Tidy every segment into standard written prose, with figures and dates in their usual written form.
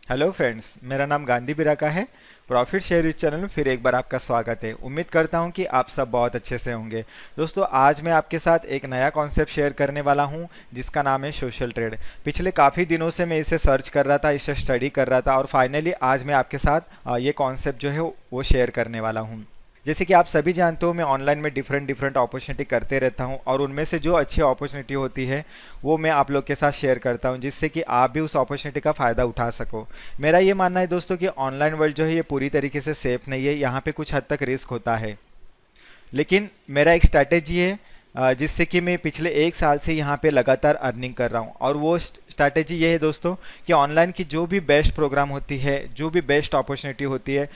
Hello friends, मेरा नाम गांधी बिराका है। प्रॉफिट शेयर इस चैनल में फिर एक बार आपका स्वागत है। उम्मीद करता हूं कि आप सब बहुत अच्छे से होंगे। दोस्तों, आज मैं आपके साथ एक नया कॉन्सेप्ट शेयर करने वाला हूं जिसका नाम है सोशल ट्रेड। पिछले काफ़ी दिनों से मैं इसे सर्च कर रहा था, इसे स्टडी कर रहा था और फाइनली आज मैं आपके साथ ये कॉन्सेप्ट जो है वो शेयर करने वाला हूँ। जैसे कि आप सभी जानते हो, मैं ऑनलाइन में डिफरेंट डिफरेंट अपॉर्चुनिटी करते रहता हूं और उनमें से जो अच्छी अपॉर्चुनिटी होती है वो मैं आप लोग के साथ शेयर करता हूं, जिससे कि आप भी उस अपॉर्चुनिटी का फ़ायदा उठा सको। मेरा ये मानना है दोस्तों कि ऑनलाइन वर्ल्ड जो है ये पूरी तरीके से सेफ नहीं है, यहाँ पे कुछ हद तक रिस्क होता है। लेकिन मेरा एक स्ट्रैटेजी है जिससे कि मैं पिछले 1 साल से यहाँ पे लगातार अर्निंग कर रहा हूँ। और वो स्ट्रैटेजी ये है दोस्तों कि ऑनलाइन की जो भी बेस्ट प्रोग्राम होती है, जो भी बेस्ट अपॉर्चुनिटी होती है,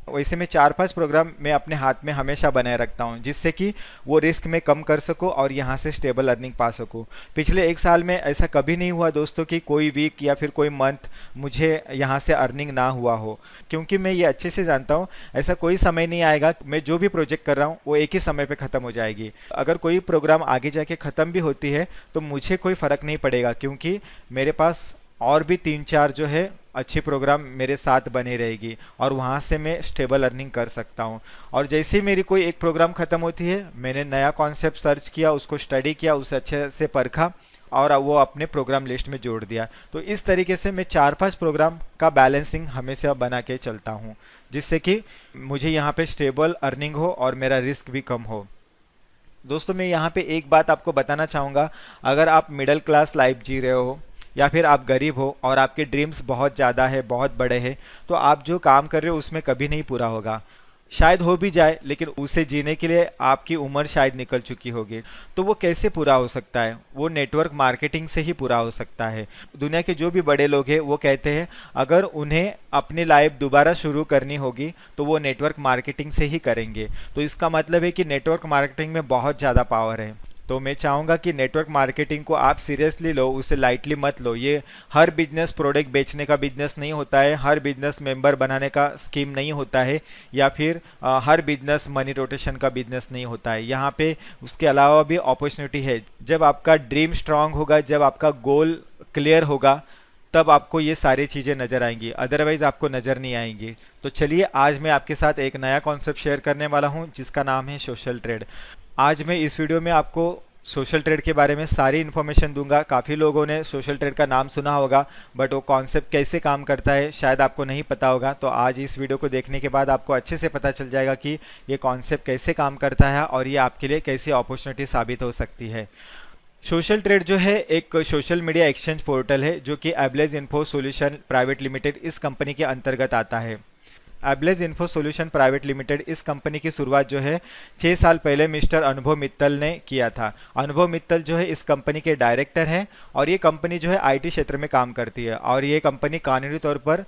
वैसे मैं 4-5 प्रोग्राम मैं अपने हाथ में हमेशा बनाए रखता हूँ, जिससे कि वो रिस्क में कम कर सकूँ और यहाँ से स्टेबल अर्निंग पा सकूँ। पिछले 1 साल में ऐसा कभी नहीं हुआ दोस्तों कि कोई वीक या फिर कोई मंथ मुझे यहाँ से अर्निंग ना हुआ हो, क्योंकि मैं ये अच्छे से जानता हूँ ऐसा कोई समय नहीं आएगा। मैं जो भी प्रोजेक्ट कर रहा हूँ वो एक ही समय पे ख़त्म हो जाएगी। अगर कोई प्रोग्राम आगे जाके ख़त्म भी होती है तो मुझे कोई फ़र्क नहीं पड़ेगा, क्योंकि मेरे पास और भी 3-4 जो है अच्छी प्रोग्राम मेरे साथ बने रहेगी और वहाँ से मैं स्टेबल अर्निंग कर सकता हूँ। और जैसे ही मेरी कोई एक प्रोग्राम ख़त्म होती है, मैंने नया कॉन्सेप्ट सर्च किया, उसको स्टडी किया, उसे अच्छे से परखा और वो अपने प्रोग्राम लिस्ट में जोड़ दिया। तो इस तरीके से मैं 4-5 प्रोग्राम का बैलेंसिंग हमेशा बना के चलता हूँ, जिससे कि मुझे यहाँ पे स्टेबल अर्निंग हो और मेरा रिस्क भी कम हो। दोस्तों, मैं यहाँ पे एक बात आपको बताना चाहूँगा। अगर आप मिडिल क्लास लाइफ जी रहे हो या फिर आप गरीब हो और आपके ड्रीम्स बहुत ज़्यादा है, बहुत बड़े हैं, तो आप जो काम कर रहे हो उसमें कभी नहीं पूरा होगा। शायद हो भी जाए, लेकिन उसे जीने के लिए आपकी उम्र शायद निकल चुकी होगी। तो वो कैसे पूरा हो सकता है? वो नेटवर्क मार्केटिंग से ही पूरा हो सकता है। दुनिया के जो भी बड़े लोग हैं वो कहते हैं अगर उन्हें अपनी लाइफ दोबारा शुरू करनी होगी तो वो नेटवर्क मार्केटिंग से ही करेंगे। तो इसका मतलब है कि नेटवर्क मार्केटिंग में बहुत ज़्यादा पावर है। तो मैं चाहूँगा कि नेटवर्क मार्केटिंग को आप सीरियसली लो, उसे लाइटली मत लो। ये हर बिजनेस प्रोडक्ट बेचने का बिजनेस नहीं होता है, हर बिजनेस मेंबर बनाने का स्कीम नहीं होता है, या फिर हर बिजनेस मनी रोटेशन का बिजनेस नहीं होता है। यहाँ पे उसके अलावा भी अपॉर्चुनिटी है। जब आपका ड्रीम स्ट्रांग होगा, जब आपका गोल क्लियर होगा, तब आपको ये सारी चीज़ें नज़र आएंगी, अदरवाइज आपको नज़र नहीं आएंगी। तो चलिए, आज मैं आपके साथ एक नया कॉन्सेप्ट शेयर करने वाला हूँ जिसका नाम है सोशल ट्रेड। आज मैं इस वीडियो में आपको सोशल ट्रेड के बारे में सारी इन्फॉर्मेशन दूंगा। काफ़ी लोगों ने सोशल ट्रेड का नाम सुना होगा, बट वो कॉन्सेप्ट कैसे काम करता है शायद आपको नहीं पता होगा। तो आज इस वीडियो को देखने के बाद आपको अच्छे से पता चल जाएगा कि ये कॉन्सेप्ट कैसे काम करता है और ये आपके लिए कैसी अपॉर्चुनिटी साबित हो सकती है। सोशल ट्रेड जो है एक सोशल मीडिया एक्सचेंज पोर्टल है जो कि एबलेज इन्फो सॉल्यूशन प्राइवेट लिमिटेड इस कंपनी के अंतर्गत आता है। Ablaze info solution private limited इस कंपनी की शुरुआत जो है 6 साल पहले मिस्टर अनुभव मित्तल ने किया था। अनुभव मित्तल जो है इस कंपनी के डायरेक्टर हैं और ये कंपनी जो है आईटी क्षेत्र में काम करती है और ये कंपनी कानूनी तौर पर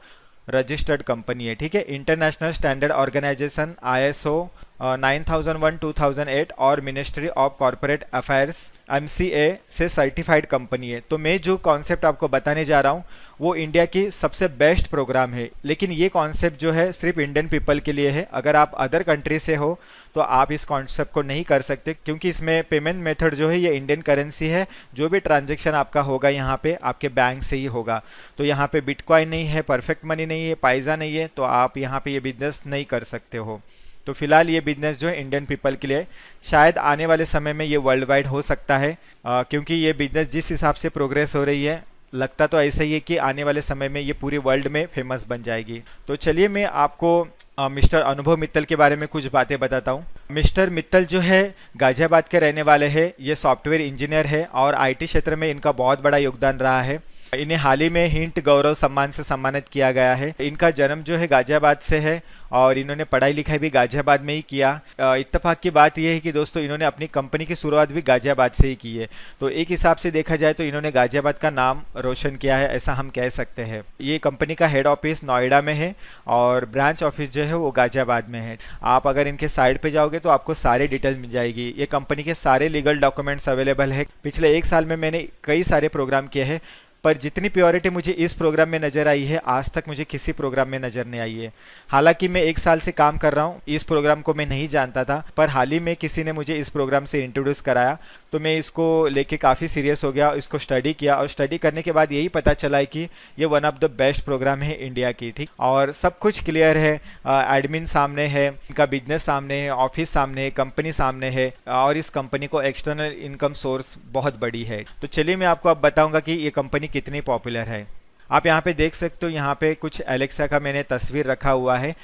रजिस्टर्ड कंपनी है। ठीक है, इंटरनेशनल स्टैंडर्ड ऑर्गेनाइजेशन ISO 9001-2008 और ministry of corporate affairs MCA से सर्टिफाइड कंपनी है। तो मैं जो कॉन्सेप्ट आपको बताने जा रहा हूँ वो इंडिया की सबसे बेस्ट प्रोग्राम है, लेकिन ये कॉन्सेप्ट जो है सिर्फ इंडियन पीपल के लिए है। अगर आप अदर कंट्री से हो तो आप इस कॉन्सेप्ट को नहीं कर सकते, क्योंकि इसमें पेमेंट मेथड जो है ये इंडियन करेंसी है। जो भी ट्रांजेक्शन आपका होगा यहाँ पे आपके बैंक से ही होगा। तो यहाँ पे बिटकॉइन नहीं है, परफेक्ट मनी नहीं है, पाइजा नहीं है, तो आप यहाँ पे ये बिजनेस नहीं कर सकते हो। तो फिलहाल ये बिजनेस जो है इंडियन पीपल के लिए, शायद आने वाले समय में ये वर्ल्ड वाइड हो सकता है, क्योंकि ये बिजनेस जिस हिसाब से प्रोग्रेस हो रही है लगता तो ऐसा ही है कि आने वाले समय में ये पूरी वर्ल्ड में फेमस बन जाएगी। तो चलिए, मैं आपको मिस्टर अनुभव मित्तल के बारे में कुछ बातें बताता हूँ। मिस्टर मित्तल जो है गाजियाबाद के रहने वाले हैं। ये सॉफ्टवेयर इंजीनियर है और आईटी क्षेत्र में इनका बहुत बड़ा योगदान रहा है। इन्हें हाल ही में हिंट गौरव सम्मान से सम्मानित किया गया है। इनका जन्म जो है गाजियाबाद से है और इन्होंने पढ़ाई लिखाई भी गाजियाबाद में ही किया। इत्तेफाक की बात यह है कि दोस्तों इन्होंने अपनी कंपनी की शुरुआत भी गाजियाबाद से ही की है। तो एक हिसाब से देखा जाए तो इन्होंने गाजियाबाद का नाम रोशन किया है, ऐसा हम कह सकते हैं। ये कंपनी का हेड ऑफिस नोएडा में है और ब्रांच ऑफिस जो है वो गाजियाबाद में है। आप अगर इनके साइट पे जाओगे तो आपको सारे डिटेल्स मिल जाएगी। ये कंपनी के सारे लीगल डॉक्यूमेंट्स अवेलेबल है। पिछले 1 साल में मैंने कई सारे प्रोग्राम किए हैं। पर जितनी प्योरिटी मुझे इस प्रोग्राम में नज़र आई है आज तक मुझे किसी प्रोग्राम में नज़र नहीं आई है। हालांकि मैं 1 साल से काम कर रहा हूँ, इस प्रोग्राम को मैं नहीं जानता था, पर हाल ही में किसी ने मुझे इस प्रोग्राम से इंट्रोड्यूस कराया तो मैं इसको लेके काफ़ी सीरियस हो गया, इसको स्टडी किया और स्टडी करने के बाद यही पता चला है कि ये one of the best program है इंडिया की। ठीक, और सब कुछ क्लियर है, एडमिन सामने है, इनका बिजनेस सामने है, ऑफिस सामने है, कंपनी सामने है और इस कंपनी को एक्सटर्नल इनकम सोर्स बहुत बड़ी है। तो चलिए मैं आपको अब बताऊंगा कि ये कंपनी कितनी पॉपुलर है। आप यहाँ पे देख सकते हो, यहाँ पे कुछ एलेक्सा का मैंने तस्वीर रखा हुआ है।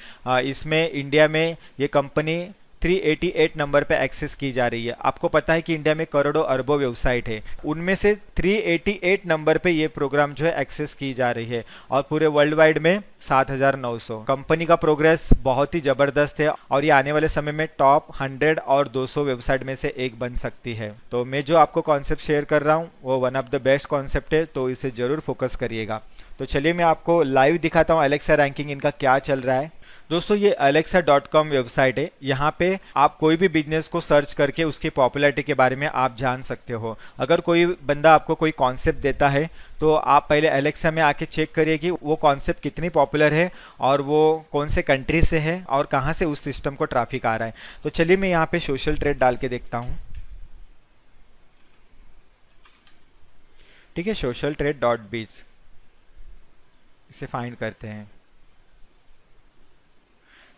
इसमें इंडिया में ये कंपनी 388 नंबर पे एक्सेस की जा रही है। आपको पता है कि इंडिया में करोड़ों अरबों वेबसाइट है, उनमें से 388 नंबर पे ये प्रोग्राम जो है एक्सेस की जा रही है और पूरे वर्ल्ड वाइड में 7900। कंपनी का प्रोग्रेस बहुत ही ज़बरदस्त है और ये आने वाले समय में टॉप 100 और 200 वेबसाइट में से एक बन सकती है। तो मैं जो आपको कॉन्सेप्ट शेयर कर रहा हूँ वो one of the best concept है, तो इसे ज़रूर फोकस करिएगा। तो चलिए मैं आपको लाइव दिखाता हूँ एलेक्सा रैंकिंग इनका क्या चल रहा है। दोस्तों ये alexa.com वेबसाइट है, यहाँ पे आप कोई भी बिजनेस को सर्च करके उसकी पॉपुलैरिटी के बारे में आप जान सकते हो। अगर कोई बंदा आपको कोई कॉन्सेप्ट देता है तो आप पहले एलेक्सा में आके चेक करिए कि वो कॉन्सेप्ट कितनी पॉपुलर है और वो कौन से कंट्री से है और कहाँ से उस सिस्टम को ट्रैफिक आ रहा है। तो चलिए मैं यहाँ पे सोशल ट्रेड डाल के देखता हूँ। ठीक है, सोशल ट्रेड .biz इसे फाइंड करते हैं।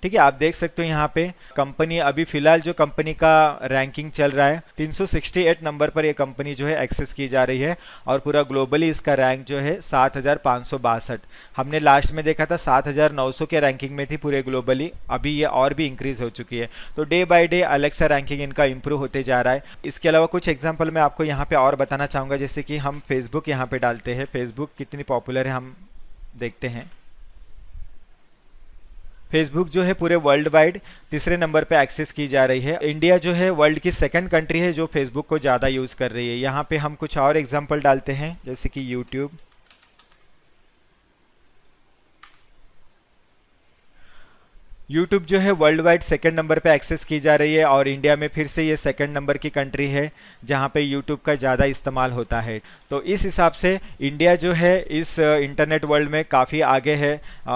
ठीक है, आप देख सकते हो यहाँ पे कंपनी अभी फिलहाल जो कंपनी का रैंकिंग चल रहा है 368 नंबर पर ये कंपनी जो है एक्सेस की जा रही है और पूरा ग्लोबली इसका रैंक जो है 7562। हमने लास्ट में देखा था 7900 के रैंकिंग में थी पूरे ग्लोबली, अभी ये और भी इंक्रीज हो चुकी है। तो day by day Alexa ranking इनका इंप्रूव होते जा रहा है। इसके अलावा कुछ एग्जाम्पल मैं आपको यहाँ पे और बताना चाहूँगा, जैसे कि हम फेसबुक यहाँ पे डालते हैं, फेसबुक कितनी पॉपुलर है हम देखते हैं। फेसबुक जो है पूरे वर्ल्ड वाइड तीसरे नंबर पे एक्सेस की जा रही है। इंडिया जो है वर्ल्ड की सेकंड कंट्री है जो फेसबुक को ज़्यादा यूज़ कर रही है। यहाँ पे हम कुछ और एग्जांपल डालते हैं, जैसे कि यूट्यूब। यूट्यूब जो है वर्ल्ड वाइड सेकेंड नंबर पे एक्सेस की जा रही है और इंडिया में फिर से ये सेकंड नंबर की कंट्री है जहाँ पे यूट्यूब का ज़्यादा इस्तेमाल होता है। तो इस हिसाब से इंडिया जो है इस इंटरनेट वर्ल्ड में काफ़ी आगे है।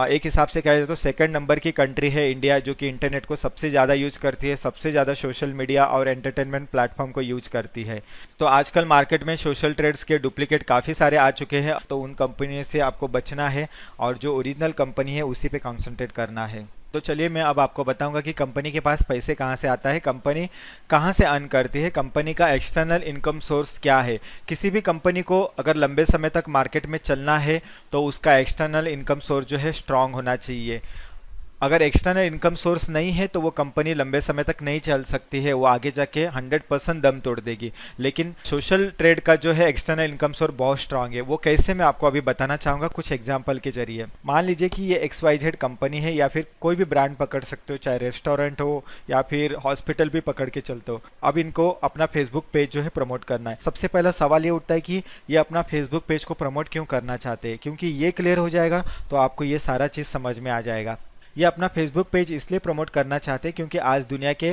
एक हिसाब से कहा जाए तो सेकंड नंबर की कंट्री है इंडिया, जो कि इंटरनेट को सबसे ज़्यादा यूज करती है, सबसे ज़्यादा सोशल मीडिया और एंटरटेनमेंट प्लेटफॉर्म को यूज करती है। तो आजकल मार्केट में सोशल ट्रेड्स के डुप्लीकेट काफ़ी सारे आ चुके हैं, तो उन कंपनियों से आपको बचना है और जो ओरिजिनल कंपनी है उसी पे कॉन्सेंट्रेट करना है। तो चलिए मैं अब आपको बताऊंगा कि कंपनी के पास पैसे कहाँ से आता है, कंपनी कहाँ से अर्न करती है, कंपनी का एक्सटर्नल इनकम सोर्स क्या है। किसी भी कंपनी को अगर लंबे समय तक मार्केट में चलना है तो उसका एक्सटर्नल इनकम सोर्स जो है स्ट्रांग होना चाहिए। अगर एक्सटर्नल इनकम सोर्स नहीं है तो वो कंपनी लंबे समय तक नहीं चल सकती है, वो आगे जाके 100% दम तोड़ देगी। लेकिन सोशल ट्रेड का जो है एक्सटर्नल इनकम सोर्स बहुत स्ट्रांग है। वो कैसे, मैं आपको अभी बताना चाहूँगा कुछ एग्जांपल के जरिए। मान लीजिए कि ये XYZ कंपनी है, या फिर कोई भी ब्रांड पकड़ सकते हो, चाहे रेस्टोरेंट हो या फिर हॉस्पिटल भी पकड़ के चलते हो। अब इनको अपना फेसबुक पेज जो है प्रमोट करना है। सबसे पहला सवाल ये उठता है कि ये अपना फेसबुक पेज को प्रमोट क्यों करना चाहते हैं, क्योंकि ये क्लियर हो जाएगा तो आपको ये सारा चीज़ समझ में आ जाएगा। ये अपना फेसबुक पेज इसलिए प्रमोट करना चाहते हैं क्योंकि आज दुनिया के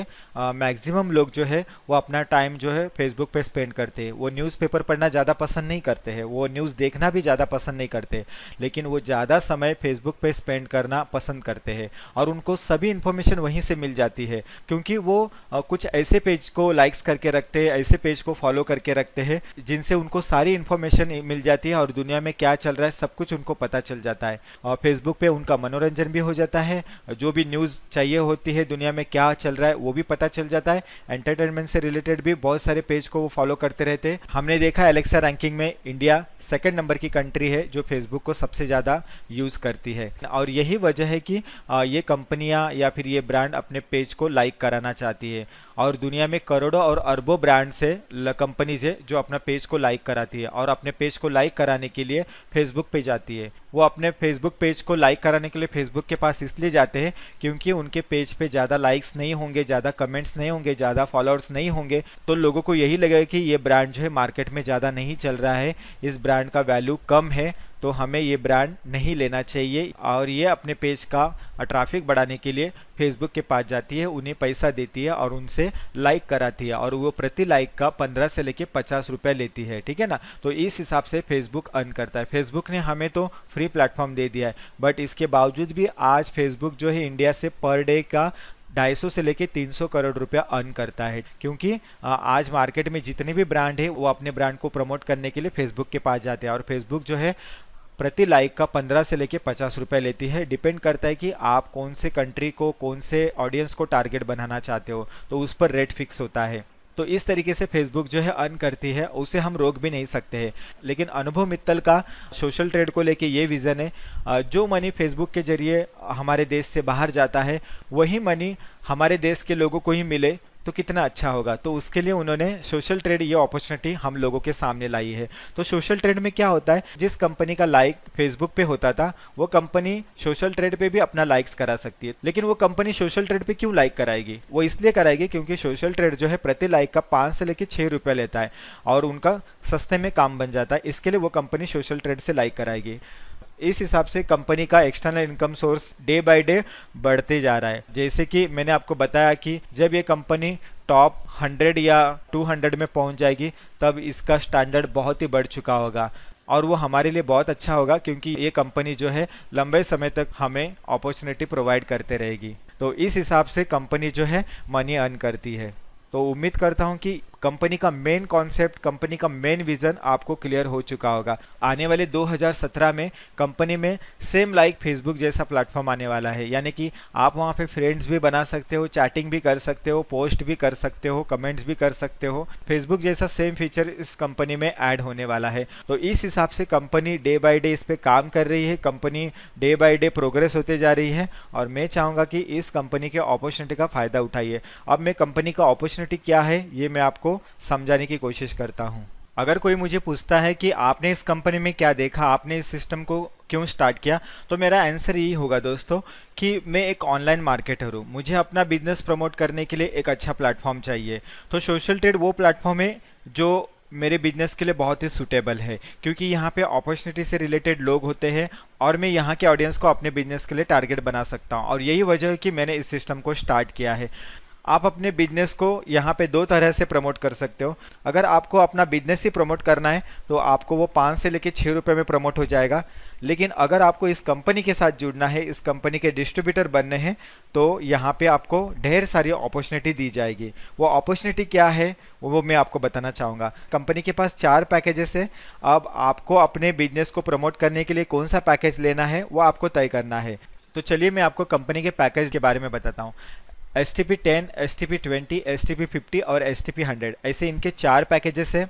मैक्सिमम लोग जो है वो अपना टाइम जो है फेसबुक पे स्पेंड करते हैं। वो न्यूज़पेपर पढ़ना ज़्यादा पसंद नहीं करते हैं, वो न्यूज़ देखना भी ज़्यादा पसंद नहीं करते, लेकिन वो ज़्यादा समय फेसबुक पे स्पेंड करना पसंद करते हैं और उनको सभी इन्फॉर्मेशन वहीं से मिल जाती है, क्योंकि वो कुछ ऐसे पेज को लाइक्स करके रखते हैं, ऐसे पेज को फॉलो करके रखते हैं जिनसे उनको सारी इन्फॉर्मेशन मिल जाती है और दुनिया में क्या चल रहा है सब कुछ उनको पता चल जाता है। और फेसबुक पे उनका मनोरंजन भी हो जाता है, जो भी न्यूज़ चाहिए होती है दुनिया में क्या चल रहा है वो भी पता चल जाता है। एंटरटेनमेंट से रिलेटेड भी बहुत सारे पेज को वो फॉलो करते रहते हैं। हमने देखा एलेक्सा रैंकिंग में इंडिया सेकंड नंबर की कंट्री है जो फेसबुक को सबसे ज़्यादा यूज़ करती है और यही वजह है कि ये कंपनियां या फिर ये ब्रांड अपने पेज को लाइक कराना चाहती है। और दुनिया में करोड़ों और अरबों ब्रांड्स है, कंपनीज है जो अपना पेज को लाइक कराती है और अपने पेज को लाइक कराने के लिए फेसबुक पे जाती है। वो अपने फेसबुक पेज को लाइक कराने के लिए फेसबुक के पास इसलिए जाते हैं क्योंकि उनके पेज पे ज़्यादा लाइक्स नहीं होंगे, ज़्यादा कमेंट्स नहीं होंगे, ज़्यादा फॉलोअर्स नहीं होंगे, तो लोगों को यही लगेगा कि ये ब्रांड जो है मार्केट में ज़्यादा नहीं चल रहा है, इस ब्रांड का वैल्यू कम है, तो हमें ये ब्रांड नहीं लेना चाहिए और ये अपने पेज का ट्रैफिक बढ़ाने के लिए फेसबुक के पास जाती है, उन्हें पैसा देती है और उनसे लाइक कराती है, और वो प्रति लाइक का 15 से लेके 50 रुपए लेती है, ठीक है ना। तो इस हिसाब से फेसबुक अर्न करता है। फेसबुक ने हमें तो फ्री प्लेटफॉर्म दे दिया है, बट इसके बावजूद भी आज फेसबुक जो है इंडिया से पर डे का 250 से लेके 300 करोड़ रुपया अर्न करता है, क्योंकि आज मार्केट में जितने भी ब्रांड है वो अपने ब्रांड को प्रमोट करने के लिए फेसबुक के पास जाते हैं, और फेसबुक जो है प्रति लाइक का 15 से लेके 50 रुपए लेती है। डिपेंड करता है कि आप कौन से कंट्री को, कौन से ऑडियंस को टारगेट बनाना चाहते हो, तो उस पर रेट फिक्स होता है। तो इस तरीके से फेसबुक जो है अर्न करती है, उसे हम रोक भी नहीं सकते हैं। लेकिन अनुभव मित्तल का सोशल ट्रेड को लेके ये विज़न है, जो मनी फेसबुक के जरिए हमारे देश से बाहर जाता है वही मनी हमारे देश के लोगों को ही मिले तो कितना अच्छा होगा। तो उसके लिए उन्होंने सोशल ट्रेड ये अपॉर्चुनिटी हम लोगों के सामने लाई है। तो सोशल ट्रेड में क्या होता है, जिस कंपनी का लाइक फेसबुक पे होता था वो कंपनी सोशल ट्रेड पे भी अपना लाइक्स करा सकती है। लेकिन वो कंपनी सोशल ट्रेड पे क्यों लाइक कराएगी? वो इसलिए कराएगी क्योंकि सोशल ट्रेड जो है प्रति लाइक का 5 से लेकर 6 रुपए लेता है और उनका सस्ते में काम बन जाता है। इसके लिए वो कंपनी सोशल ट्रेड से लाइक कराएगी। इस हिसाब से कंपनी का external income source day by day बढ़ते जा रहा है। जैसे कि मैंने आपको बताया कि जब ये कंपनी टॉप 100 या 200 में पहुंच जाएगी तब इसका स्टैंडर्ड बहुत ही बढ़ चुका होगा, और वो हमारे लिए बहुत अच्छा होगा क्योंकि ये कंपनी जो है लंबे समय तक हमें अपॉर्चुनिटी प्रोवाइड करते रहेगी। तो इस हिसाब से कंपनी जो है मनी अर्न करती है। तो उम्मीद करता हूं कि कंपनी का मेन कॉन्सेप्ट, कंपनी का मेन विजन आपको क्लियर हो चुका होगा। आने वाले 2017 में कंपनी में सेम लाइक फेसबुक जैसा प्लेटफॉर्म आने वाला है, यानी कि आप वहां पे फ्रेंड्स भी बना सकते हो, चैटिंग भी कर सकते हो, पोस्ट भी कर सकते हो, कमेंट्स भी कर सकते हो। फेसबुक जैसा सेम फीचर इस कंपनी में ऐड होने वाला है। तो इस हिसाब से कंपनी डे बाय डे इस पे काम कर रही है, company day by day progress होते जा रही है, और मैं चाहूँगा कि इस कंपनी के अपॉर्चुनिटी का फ़ायदा उठाइए। अब मैं कंपनी का अपॉर्चुनिटी क्या है ये मैं आपको समझाने की कोशिश करता हूं। अगर कोई मुझे पूछता है कि आपने इस कंपनी में क्या देखा, आपने इस सिस्टम को क्यों स्टार्ट किया, तो मेरा आंसर यही होगा दोस्तों कि मैं एक ऑनलाइन मार्केटर हूँ, मुझे अपना बिजनेस प्रमोट करने के लिए एक अच्छा प्लेटफॉर्म चाहिए। तो सोशल ट्रेड वो प्लेटफॉर्म है जो मेरे बिजनेस के लिए बहुत ही सूटेबल है, क्योंकि यहाँ पे अपॉर्चुनिटी से रिलेटेड लोग होते हैं और मैं यहाँ के ऑडियंस को अपने बिजनेस के लिए टारगेट बना सकता हूँ, और यही वजह है कि मैंने इस सिस्टम को स्टार्ट किया है। आप अपने बिजनेस को यहाँ पे 2 तरह से प्रमोट कर सकते हो। अगर आपको अपना बिजनेस ही प्रमोट करना है तो आपको वो 5 से लेकर 6 रुपये में प्रमोट हो जाएगा। लेकिन अगर आपको इस कंपनी के साथ जुड़ना है, इस कंपनी के डिस्ट्रीब्यूटर बनने हैं, तो यहाँ पे आपको ढेर सारी अपॉर्चुनिटी दी जाएगी। वो अपॉर्चुनिटी क्या है वो मैं आपको बताना चाहूँगा। कंपनी के पास 4 पैकेजेस है। अब आपको अपने बिजनेस को प्रमोट करने के लिए कौन सा पैकेज लेना है वो आपको तय करना है। तो चलिए मैं आपको कंपनी के पैकेज के बारे में बताता हूँ। STP10, STP20, STP50 और STP100 ऐसे इनके 4 पैकेजेस हैं।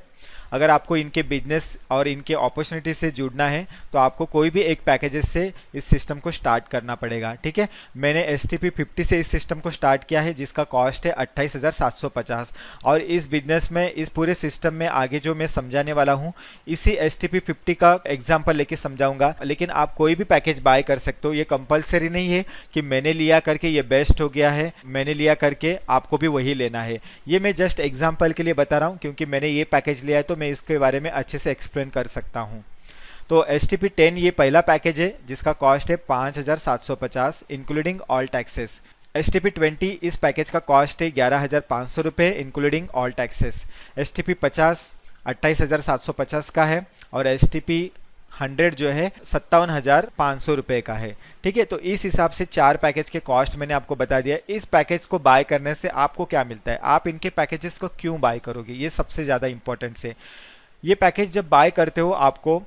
अगर आपको इनके बिजनेस और इनके अपॉर्चुनिटी से जुड़ना है तो आपको कोई भी एक पैकेजेस से इस सिस्टम को स्टार्ट करना पड़ेगा, ठीक है। मैंने STP50 से इस सिस्टम को स्टार्ट किया है, जिसका कॉस्ट है 28,750, और इस बिजनेस में, इस पूरे सिस्टम में आगे जो मैं समझाने वाला हूँ इसी STP50 का एग्जाम्पल लेके समझाऊंगा। लेकिन आप कोई भी पैकेज बाय कर सकते हो, ये कंपलसरी नहीं है कि मैंने लिया करके ये बेस्ट हो गया है, मैंने लिया करके आपको भी वही लेना है। ये मैं जस्ट एग्जाम्पल के लिए बता रहा हूँ, क्योंकि मैंने ये पैकेज लिया है तो मैं इसके बारे में अच्छे से एक्सप्लेन कर सकता हूं। तो STP10 ये पहला पैकेज है जिसका कॉस्ट है 5,750 इंक्लूडिंग ऑल टैक्सेस। STP20 इस पैकेज का कॉस्ट है 11,500 रुपये इंक्लूडिंग ऑल टैक्सेस। STP50 28,750 का है, और STP100 जो है 57,500 रुपये का है, ठीक है। तो इस हिसाब से 4 पैकेज के कॉस्ट मैंने आपको बता दिया। इस पैकेज को बाय करने से आपको क्या मिलता है, आप इनके पैकेजेस को क्यों बाय करोगे, ये सबसे ज़्यादा इंपॉर्टेंट है। ये पैकेज जब बाय करते हो आपको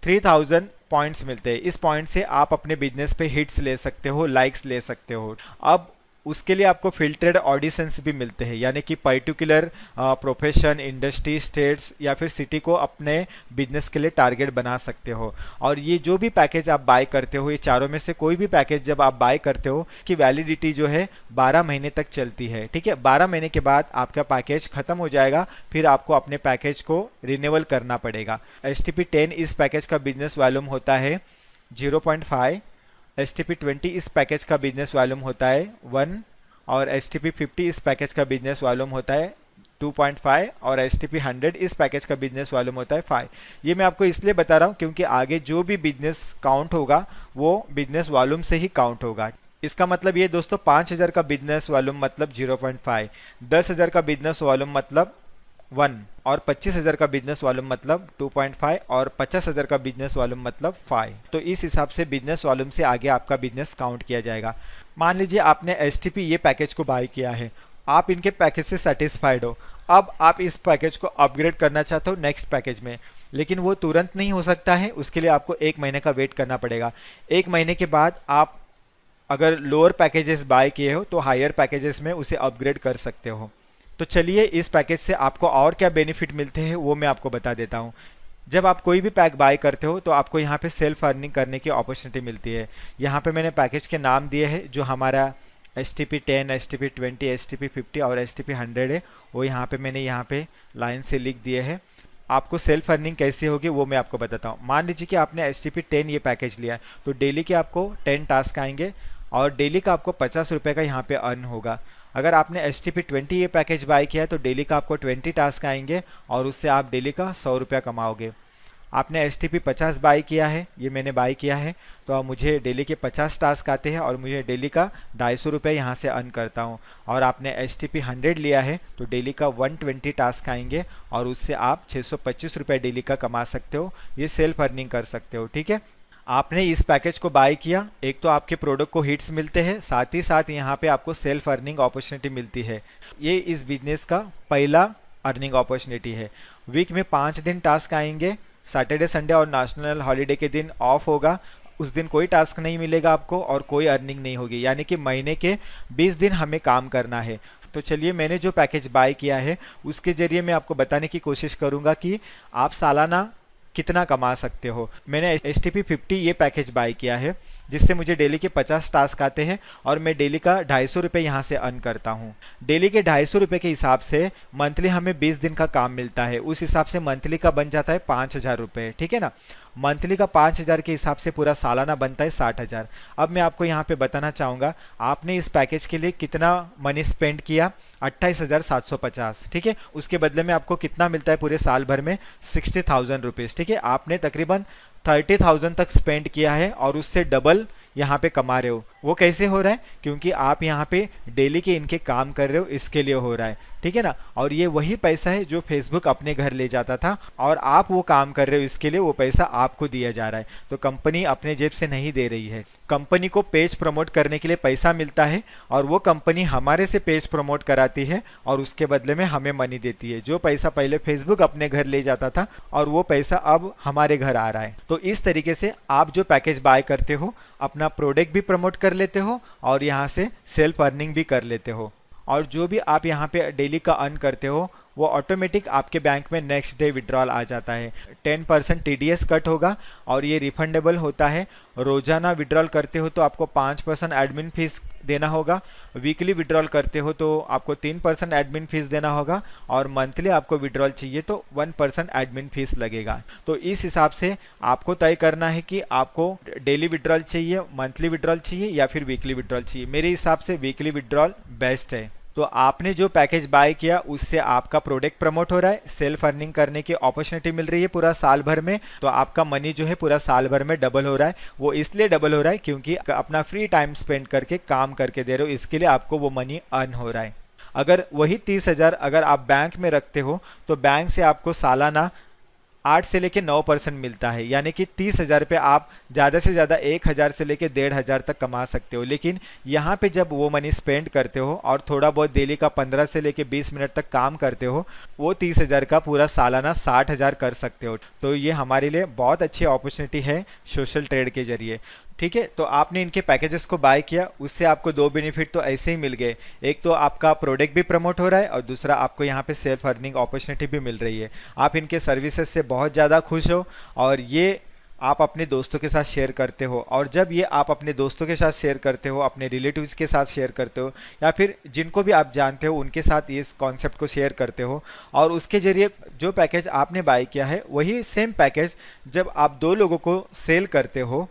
3000 पॉइंट्स मिलते हैं। इस पॉइंट से आप अपने बिजनेस पे हिट्स ले सकते हो, लाइक्स ले सकते हो। अब उसके लिए आपको फिल्टर्ड ऑडिशंस भी मिलते हैं, यानी कि पर्टिकुलर प्रोफेशन, इंडस्ट्री, स्टेट्स या फिर सिटी को अपने बिजनेस के लिए टारगेट बना सकते हो। और ये जो भी पैकेज आप बाय करते हो, ये चारों में से कोई भी पैकेज जब आप बाय करते हो कि वैलिडिटी जो है 12 महीने तक चलती है, ठीक है। 12 महीने के बाद आपका पैकेज खत्म हो जाएगा, फिर आपको अपने पैकेज को रिन्यूअल करना पड़ेगा। STP10 इस पैकेज का बिजनेस वॉल्यूम होता है 0.5, STP20 इस पैकेज का बिजनेस वॉल्यूम होता है 1, और STP50 इस पैकेज का बिजनेस वॉल्यूम होता है 2.5, और STP100 इस पैकेज का बिजनेस वॉल्यूम होता है 5। ये मैं आपको इसलिए बता रहा हूँ क्योंकि आगे जो भी बिजनेस काउंट होगा वो बिजनेस वॉल्यूम से ही काउंट होगा। इसका मतलब ये दोस्तों 5,000 का बिजनेस वॉल्यूम मतलब 0.5, 10,000 का बिजनेस वॉल्यूम मतलब 1 और 25,000 का बिजनेस वॉल्यूम मतलब 2.5 और 50,000 का बिजनेस वॉल्यूम मतलब 5। तो इस हिसाब से बिजनेस वॉल्यूम से आगे आपका बिजनेस काउंट किया जाएगा। मान लीजिए आपने एसटीपी ये पैकेज को बाय किया है, आप इनके पैकेज से सेटिस्फाइड हो, अब आप इस पैकेज को अपग्रेड करना चाहते हो नेक्स्ट पैकेज में, लेकिन वो तुरंत नहीं हो सकता है, उसके लिए आपको 1 महीने का वेट करना पड़ेगा। 1 महीने के बाद आप अगर लोअर पैकेजेस बाय किए हो तो हायर पैकेजेस में उसे अपग्रेड कर सकते हो। तो चलिए इस पैकेज से आपको और क्या बेनिफिट मिलते हैं वो मैं आपको बता देता हूँ। जब आप कोई भी पैक बाय करते हो तो आपको यहाँ पे सेल्फ अर्निंग करने की अपॉर्चुनिटी मिलती है। यहाँ पे मैंने पैकेज के नाम दिए हैं, जो हमारा STP10, STP20, STP50 और STP100 है, वो यहाँ पे मैंने यहाँ पे लाइन से लिख दिए हैं। आपको सेल्फ अर्निंग कैसे होगी वो मैं आपको बताता हूँ। मान लीजिए कि आपने STP10 ये पैकेज लिया है, तो डेली के आपको 10 टास्क आएंगे और डेली का आपको 50 रुपये का यहाँ पे अर्न होगा। अगर आपने STP20 ये पैकेज बाय किया है तो डेली का आपको 20 टास्क आएंगे और उससे आप डेली का 100 रुपया कमाओगे। आपने STP50 बाय किया है, ये मैंने बाय किया है, तो अब मुझे डेली के 50 टास्क आते हैं और मुझे डेली का 250 रुपये यहाँ से अर्न करता हूँ। और आपने STP100 लिया है तो डेली का 120 टास्क आएंगे और उससे आप 625 रुपये डेली का कमा सकते हो। ये सेल्फ अर्निंग कर सकते हो, ठीक है। आपने इस पैकेज को बाय किया, एक तो आपके प्रोडक्ट को हिट्स मिलते हैं, साथ ही साथ यहाँ पे आपको सेल्फ अर्निंग अपॉर्चुनिटी मिलती है। ये इस बिजनेस का पहला अर्निंग अपॉर्चुनिटी है। वीक में 5 दिन टास्क आएंगे, सैटरडे संडे और नेशनल हॉलीडे के दिन ऑफ होगा, उस दिन कोई टास्क नहीं मिलेगा आपको और कोई अर्निंग नहीं होगी, यानी कि महीने के 20 दिन हमें काम करना है। तो चलिए मैंने जो पैकेज बाय किया है उसके जरिए मैं आपको बताने की कोशिश करूंगा कि आप सालाना कितना कमा सकते हो। मैंने STP50 ये पैकेज बाय किया है, जिससे मुझे डेली के 50 टास्क आते हैं और मैं डेली का 250 रुपये यहाँ से अर्न करता हूँ। डेली के 250 रुपये के हिसाब से मंथली हमें 20 दिन का काम मिलता है, उस हिसाब से मंथली का बन जाता है 5,000 रुपये, ठीक है ना। मंथली का 5,000 के हिसाब से पूरा सालाना बनता है 60,000। अब मैं आपको यहाँ पे बताना चाहूँगा आपने इस पैकेज के लिए कितना मनी स्पेंड किया, 28,750, ठीक है। उसके बदले में आपको कितना मिलता है पूरे साल भर में, 60,000 रुपीज़, ठीक है। आपने तकरीबन 30,000 तक स्पेंड किया है और उससे डबल यहाँ पे कमा रहे हो। वो कैसे हो रहा है, क्योंकि आप यहाँ पे डेली के इनके काम कर रहे हो, इसके लिए हो रहा है, ठीक है ना। और ये वही पैसा है जो फेसबुक अपने घर ले जाता था और आप वो काम कर रहे हो, इसके लिए वो पैसा आपको दिया जा रहा है। तो कंपनी अपने जेब से नहीं दे रही है, कंपनी को पेज प्रमोट करने के लिए पैसा मिलता है और वो कंपनी हमारे से पेज प्रमोट कराती है और उसके बदले में हमें मनी देती है। जो पैसा पहले फेसबुक अपने घर ले जाता था और वो पैसा अब हमारे घर आ रहा है। तो इस तरीके से आप जो पैकेज बाय करते हो अपना प्रोडक्ट भी प्रमोट कर लेते हो और यहाँ से सेल्फ अर्निंग भी कर लेते हो। और जो भी आप यहाँ पे डेली का अर्न करते हो वो ऑटोमेटिक आपके बैंक में नेक्स्ट डे विड्रॉल आ जाता है। 10% TDS कट होगा और ये रिफंडेबल होता है। रोजाना विड्रॉल करते हो तो आपको 5% एडमिन फीस देना होगा, वीकली विड्रॉल करते हो तो आपको 3% एडमिन फीस देना होगा और मंथली आपको विड्रॉल चाहिए तो 1% एडमिन फीस लगेगा। तो इस हिसाब से आपको तय करना है कि आपको डेली विड्रॉल चाहिए, मंथली विड्रॉल चाहिए या फिर वीकली विड्रॉल चाहिए। मेरे हिसाब से वीकली विड्रॉल बेस्ट है। तो आपने जो पैकेज बाय किया उससे आपका प्रोडक्ट प्रमोट हो रहा है, सेल्फ अर्निंग करने की अपॉर्चुनिटी मिल रही है पूरा साल भर में, तो आपका मनी जो है पूरा साल भर में डबल हो रहा है। वो इसलिए डबल हो रहा है क्योंकि अपना फ्री टाइम स्पेंड करके काम करके दे रहे हो, इसके लिए आपको वो मनी अर्न हो रहा है। अगर वही 30,000 अगर आप बैंक में रखते हो तो बैंक से आपको सालाना 8 से लेके 9% मिलता है, यानी कि 30,000 पे आप ज़्यादा से ज़्यादा 1,000 से लेके 1,500 तक कमा सकते हो। लेकिन यहाँ पे जब वो मनी स्पेंड करते हो और थोड़ा बहुत डेली का 15 से लेके 20 मिनट तक काम करते हो, वो 30,000 का पूरा सालाना 60,000 कर सकते हो। तो ये हमारे लिए बहुत अच्छी अपॉर्चुनिटी है सोशल ट्रेड के जरिए, ठीक है। तो आपने इनके पैकेजेस को बाय किया, उससे आपको 2 बेनिफिट तो ऐसे ही मिल गए। एक तो आपका प्रोडक्ट भी प्रमोट हो रहा है और दूसरा आपको यहाँ पे सेल्फ अर्निंग अपॉर्चुनिटी भी मिल रही है। आप इनके सर्विसेज से बहुत ज़्यादा खुश हो और ये आप अपने दोस्तों के साथ शेयर करते हो। और जब ये आप अपने दोस्तों के साथ शेयर करते हो, अपने रिलेटिव्स के साथ शेयर करते हो या फिर जिनको भी आप जानते हो उनके साथ ये कॉन्सेप्ट को शेयर करते हो और उसके ज़रिए जो पैकेज आपने बाय किया है वही सेम पैकेज जब आप 2 लोगों को सेल करते हो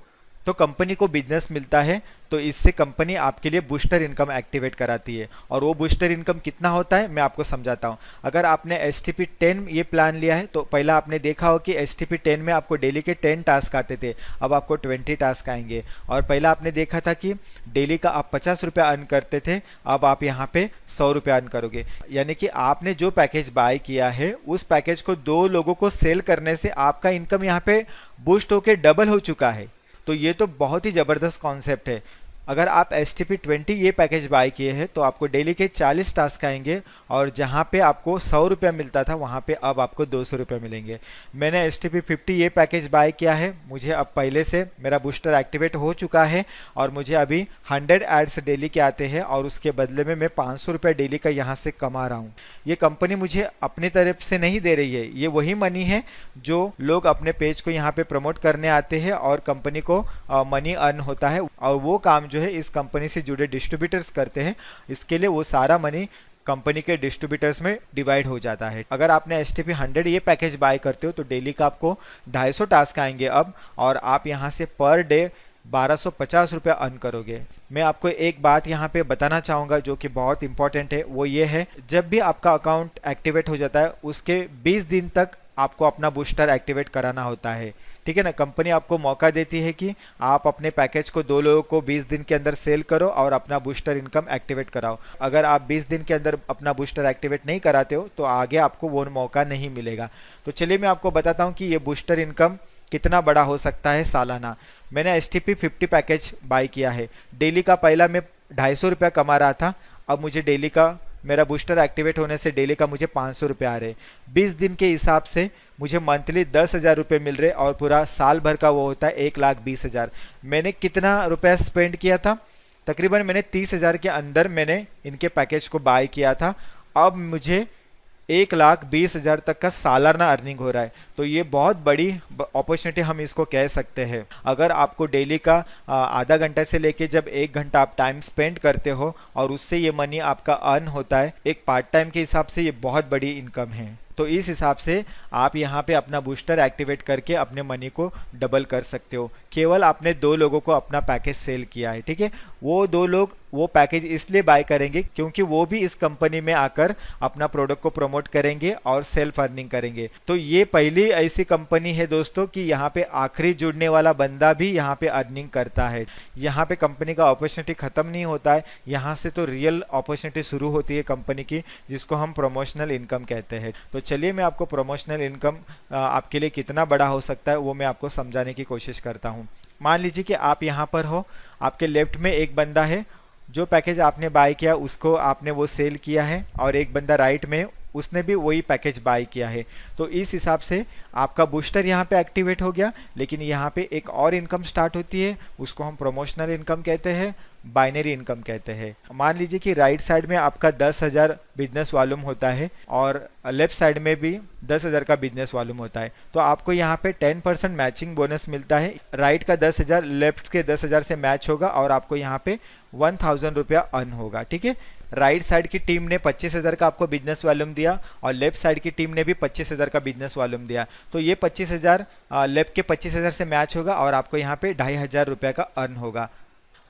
तो कंपनी को बिजनेस मिलता है, तो इससे कंपनी आपके लिए बूस्टर इनकम एक्टिवेट कराती है। और वो बूस्टर इनकम कितना होता है मैं आपको समझाता हूँ। अगर आपने STP 10 ये प्लान लिया है तो पहला आपने देखा हो कि STP 10 में आपको डेली के 10 टास्क आते थे, अब आपको 20 टास्क आएंगे। और पहला आपने देखा था कि डेली का आप 50 रुपया अर्न करते थे, अब आप यहाँ पे 100 रुपया अर्न करोगे। यानी कि आपने जो पैकेज बाय किया है उस पैकेज को 2 लोगों को सेल करने से आपका इनकम यहाँ पे बूस्ट होके डबल हो चुका है। तो ये तो बहुत ही ज़बरदस्त कॉन्सेप्ट है। अगर आप STP 20 ये पैकेज बाय किए हैं तो आपको डेली के 40 टास्क आएंगे, और जहाँ पे आपको 100 रुपया मिलता था वहाँ पे अब आपको 200 रुपये मिलेंगे। मैंने STP 50 ये पैकेज बाय किया है, मुझे अब पहले से मेरा बूस्टर एक्टिवेट हो चुका है और मुझे अभी 100 एड्स डेली के आते हैं, और उसके बदले में मैं 500 रुपये डेली का यहाँ से कमा रहा हूँ। ये कंपनी मुझे अपनी तरफ से नहीं दे रही है, ये वही मनी है जो लोग अपने पेज को यहाँ पे प्रमोट करने आते हैं और कंपनी को मनी अर्न होता है, और वो काम जो है इस कंपनी से जुड़े डिस्ट्रीब्यूटर्स करते हैं। इसके लिए वो सारा मनी कंपनी के डिस्ट्रीब्यूटर्स में डिवाइड हो जाता है। अगर आपने STP 100 ये पैकेज बाय करते हो तो डेली का आपको 250 टास्क आएंगे अब, और आप यहाँ से पर डे 1250 रुपये अर्न करोगे। मैं आपको एक बात यहाँ पे बताना चाहूँगा जो कि बहुत इंपॉर्टेंट है, वो ये है, जब भी आपका अकाउंट एक्टिवेट हो जाता है उसके 20 दिन तक आपको अपना बूस्टर एक्टिवेट कराना होता है। ठीक है ना, कंपनी आपको मौका देती है कि आप अपने पैकेज को 2 लोगों को 20 दिन के अंदर सेल करो और अपना बूस्टर इनकम एक्टिवेट कराओ। अगर आप 20 दिन के अंदर अपना बूस्टर एक्टिवेट नहीं कराते हो तो आगे आपको वो मौका नहीं मिलेगा। तो चलिए मैं आपको बताता हूँ कि ये बूस्टर इनकम कितना बड़ा हो सकता है सालाना। मैंने STP 50 पैकेज बाय किया है, डेली का पहला मैं 250 रुपया कमा रहा था, अब मुझे डेली का मेरा बूस्टर एक्टिवेट होने से डेली का मुझे 500 रुपये आ रहे। 20 दिन के हिसाब से मुझे मंथली 10,000 रुपये मिल रहे, और पूरा साल भर का वो होता है 1,20,000। मैंने कितना रुपया स्पेंड किया था? तकरीबन मैंने 30,000 के अंदर मैंने इनके पैकेज को बाय किया था। अब मुझे 1,20,000 तक का सालाना अर्निंग हो रहा है। तो ये बहुत बड़ी अपॉर्चुनिटी हम इसको कह सकते हैं। अगर आपको डेली का आधा घंटा से लेके जब 1 घंटा आप टाइम स्पेंड करते हो और उससे ये मनी आपका अर्न होता है, एक पार्ट टाइम के हिसाब से ये बहुत बड़ी इनकम है। तो इस हिसाब से आप यहाँ पे अपना बूस्टर एक्टिवेट करके अपने मनी को डबल कर सकते हो। केवल आपने 2 लोगों को अपना पैकेज सेल किया है, ठीक है। वो 2 लोग वो पैकेज इसलिए बाय करेंगे क्योंकि वो भी इस कंपनी में आकर अपना प्रोडक्ट को प्रमोट करेंगे और सेल्फ अर्निंग करेंगे। तो ये पहली ऐसी कंपनी है दोस्तों कि यहाँ पे आखिरी जुड़ने वाला बंदा भी यहाँ पे अर्निंग करता है। यहाँ पे कंपनी का अपॉर्चुनिटी खत्म नहीं होता है, यहाँ से तो रियल अपॉर्चुनिटी शुरू होती है कंपनी की, जिसको हम प्रमोशनल इनकम कहते हैं। तो चलिए मैं आपको प्रमोशनल इनकम आपके लिए कितना बड़ा हो सकता है वो मैं आपको समझाने की कोशिश करता हूँ। मान लीजिए कि आप यहाँ पर हो, आपके लेफ्ट में एक बंदा है, जो पैकेज आपने बाय किया उसको आपने वो सेल किया है, और एक बंदा राइट में उसने भी वही पैकेज बाय किया है। तो इस हिसाब से आपका बूस्टर यहाँ पे एक्टिवेट हो गया, लेकिन यहाँ पे एक और इनकम स्टार्ट होती है, उसको हम प्रमोशनल इनकम कहते हैं, बाइनरी इनकम कहते हैं। मान लीजिए कि राइट साइड में आपका 10,000 बिजनेस वॉल्यूम होता है और लेफ्ट साइड में भी 10,000 का बिजनेस वॉल्यूम होता है, तो आपको यहाँ पे 10% मैचिंग बोनस मिलता है। राइट का 10,000 लेफ्ट के 10,000 से मैच होगा और आपको यहाँ पे 1,000 रुपया अर्न होगा, ठीक है। राइट साइड की टीम ने 25,000 का आपको बिजनेस वॉल्यूम दिया और लेफ्ट साइड की टीम ने भी 25,000 का बिजनेस वॉल्यूम दिया, तो ये 25,000 लेफ्ट के 25,000 से मैच होगा और आपको यहाँ पे 2,500 रुपये का अर्न होगा।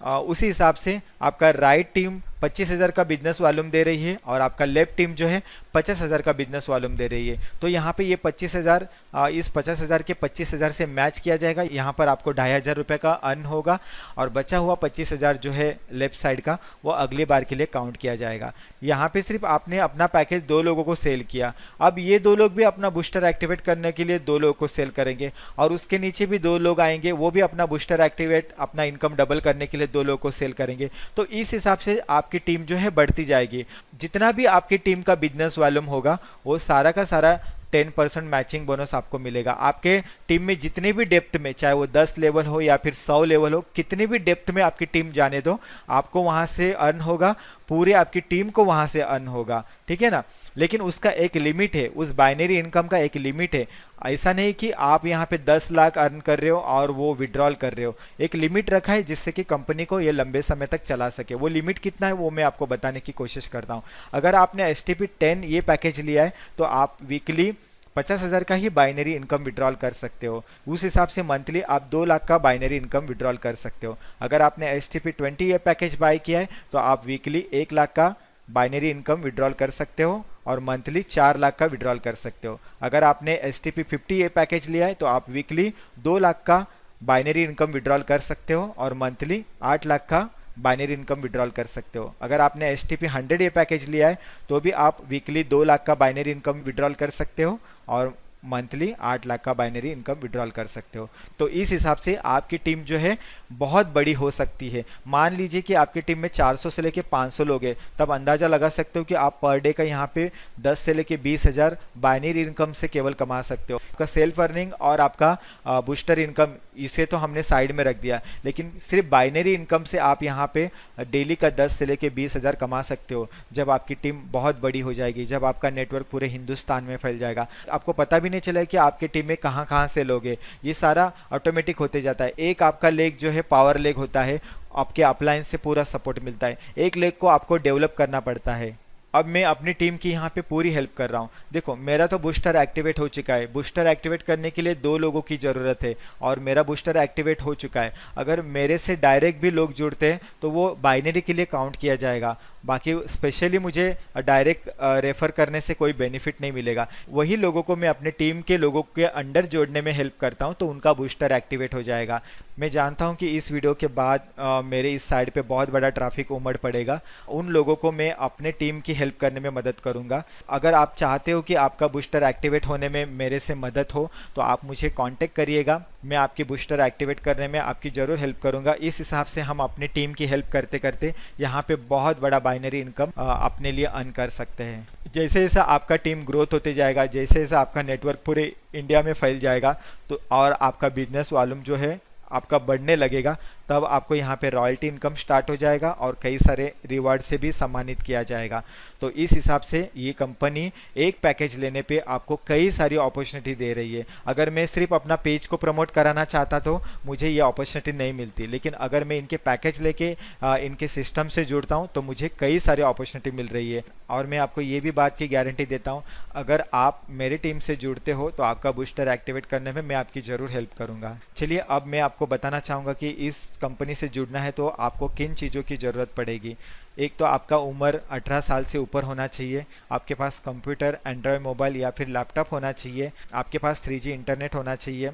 उसी हिसाब से आपका राइट टीम 25,000 का बिजनेस वॉल्यूम दे रही है और आपका लेफ्ट टीम जो है 50,000 का बिजनेस वॉल्यूम दे रही है। तो यहाँ पे ये 25,000 इस 50,000 के 25,000 से मैच किया जाएगा, यहाँ पर आपको 2,500 रुपये का अर्न होगा, और बचा हुआ 25,000 जो है लेफ्ट साइड का वो अगली बार के लिए काउंट किया जाएगा। यहाँ पे सिर्फ आपने अपना पैकेज 2 लोगों को सेल किया, अब ये 2 लोग भी अपना बूस्टर एक्टिवेट करने के लिए 2 लोगों को सेल करेंगे, और उसके नीचे भी 2 लोग आएंगे, वो भी अपना बूस्टर एक्टिवेट अपना इनकम डबल करने के लिए 2 लोगों को सेल करेंगे। तो इस हिसाब से आपकी टीम जो है बढ़ती जाएगी। जितना भी आपकी टीम का बिजनेस वॉल्यूम होगा वो सारा का सारा 10% मैचिंग बोनस आपको मिलेगा। आपके टीम में जितने भी डेप्थ में, चाहे वो 10 लेवल हो या फिर 100 लेवल हो, कितने भी डेप्थ में आपकी टीम जाने दो, आपको वहां से अर्न होगा, पूरे आपकी टीम को वहां से अर्न होगा, ठीक है ना। लेकिन उसका एक लिमिट है, उस बाइनरी इनकम का एक लिमिट है। ऐसा नहीं कि आप यहाँ पे 10 लाख अर्न कर रहे हो और वो विड्रॉल कर रहे हो, एक लिमिट रखा है जिससे कि कंपनी को ये लंबे समय तक चला सके। वो लिमिट कितना है वो मैं आपको बताने की कोशिश करता हूँ। अगर आपने STP 10 ये पैकेज लिया है तो आप वीकली 50,000 का ही बाइनरी इनकम विड्रॉल कर सकते हो। उस हिसाब से मंथली आप 2 लाख का बाइनरी इनकम विड्रॉल कर सकते हो। अगर आपने STP20 ये पैकेज बाय किया है तो आप वीकली 1 लाख का बाइनरी इनकम विड्रॉल कर सकते हो और मंथली 4 लाख का विड्रॉल कर सकते हो। अगर आपने STP50 ये पैकेज लिया है तो आप वीकली 2 लाख का बाइनरी इनकम विड्रॉल कर सकते हो और मंथली 8 लाख का बाइनरी इनकम विड्रॉल कर सकते हो। अगर आपने STP100 ये पैकेज लिया है तो भी आप वीकली 2 लाख का बाइनरी इनकम विड्रॉल कर सकते हो और मंथली 8 लाख का बाइनरी इनकम विड्रॉल कर सकते हो। तो इस हिसाब से आपकी टीम जो है बहुत बड़ी हो सकती है। मान लीजिए कि आपकी टीम में 400 से लेके 500 लोग हैं, तब अंदाजा लगा सकते हो कि आप पर डे का यहाँ पे 10 से लेके 20,000 बाइनरी इनकम से केवल कमा सकते हो। आपका सेल्फ अर्निंग और आपका बूस्टर इनकम इसे तो हमने साइड में रख दिया, लेकिन सिर्फ बाइनरी इनकम से आप यहाँ पे डेली का 10 से लेके 20,000 कमा सकते हो जब आपकी टीम बहुत बड़ी हो जाएगी, जब आपका नेटवर्क पूरे हिंदुस्तान में फैल जाएगा। आपको पता भी नहीं चला कि आपके टीम में कहाँ कहाँ से लोग हैं, ये सारा ऑटोमेटिक होते जाता है। एक आपका लेग जो है पावर लेग होता है, आपके अपलाइन से पूरा सपोर्ट मिलता है। एक लेग को आपको डेवलप करना पड़ता है। अब मैं अपनी टीम की यहाँ पे पूरी हेल्प कर रहा हूँ। देखो मेरा तो बूस्टर एक्टिवेट हो चुका है। बूस्टर एक्टिवेट करने के लिए 2 लोगों की ज़रूरत है और मेरा बूस्टर एक्टिवेट हो चुका है। अगर मेरे से डायरेक्ट भी लोग जुड़ते हैं तो वो बाइनरी के लिए काउंट किया जाएगा। बाकी स्पेशली मुझे डायरेक्ट रेफर करने से कोई बेनिफिट नहीं मिलेगा। वही लोगों को मैं अपने टीम के लोगों के अंडर जोड़ने में हेल्प करता हूं तो उनका बूस्टर एक्टिवेट हो जाएगा। मैं जानता हूं कि इस वीडियो के बाद मेरे इस साइड पे बहुत बड़ा ट्रैफिक उमड़ पड़ेगा। उन लोगों को मैं अपने टीम की हेल्प करने में मदद करूंगा। अगर आप चाहते हो कि आपका बूस्टर एक्टिवेट होने में मेरे से मदद हो तो आप मुझे कॉन्टेक्ट करिएगा। मैं आपकी बूस्टर एक्टिवेट करने में आपकी ज़रूर हेल्प करूंगा। इस हिसाब से हम अपनी टीम की हेल्प करते करते यहाँ पे बहुत बड़ा बाइनरी इनकम अपने लिए अर्न कर सकते हैं। जैसे जैसे आपका टीम ग्रोथ होते जाएगा, जैसे जैसे आपका नेटवर्क पूरे इंडिया में फैल जाएगा तो और आपका बिजनेस वॉल्यूम जो है आपका बढ़ने लगेगा, तब आपको यहाँ पे रॉयल्टी इनकम स्टार्ट हो जाएगा और कई सारे रिवार्ड से भी सम्मानित किया जाएगा। तो इस हिसाब से ये कंपनी एक पैकेज लेने पे आपको कई सारी अपॉर्चुनिटी दे रही है। अगर मैं सिर्फ अपना पेज को प्रमोट कराना चाहता तो मुझे ये अपॉर्चुनिटी नहीं मिलती, लेकिन अगर मैं इनके पैकेज लेके इनके सिस्टम से जुड़ता हूँ तो मुझे कई सारी अपॉर्चुनिटी मिल रही है। और मैं आपको ये भी बात की गारंटी देता हूँ, अगर आप मेरी टीम से जुड़ते हो तो आपका बूस्टर एक्टिवेट करने में मैं आपकी ज़रूर हेल्प करूँगा। चलिए अब मैं आपको बताना चाहूँगा कि इस कंपनी से जुड़ना है तो आपको किन चीज़ों की ज़रूरत पड़ेगी। एक तो आपका उम्र 18 साल से ऊपर होना चाहिए, आपके पास कंप्यूटर, एंड्रॉयड मोबाइल या फिर लैपटॉप होना चाहिए, आपके पास 3G इंटरनेट होना चाहिए,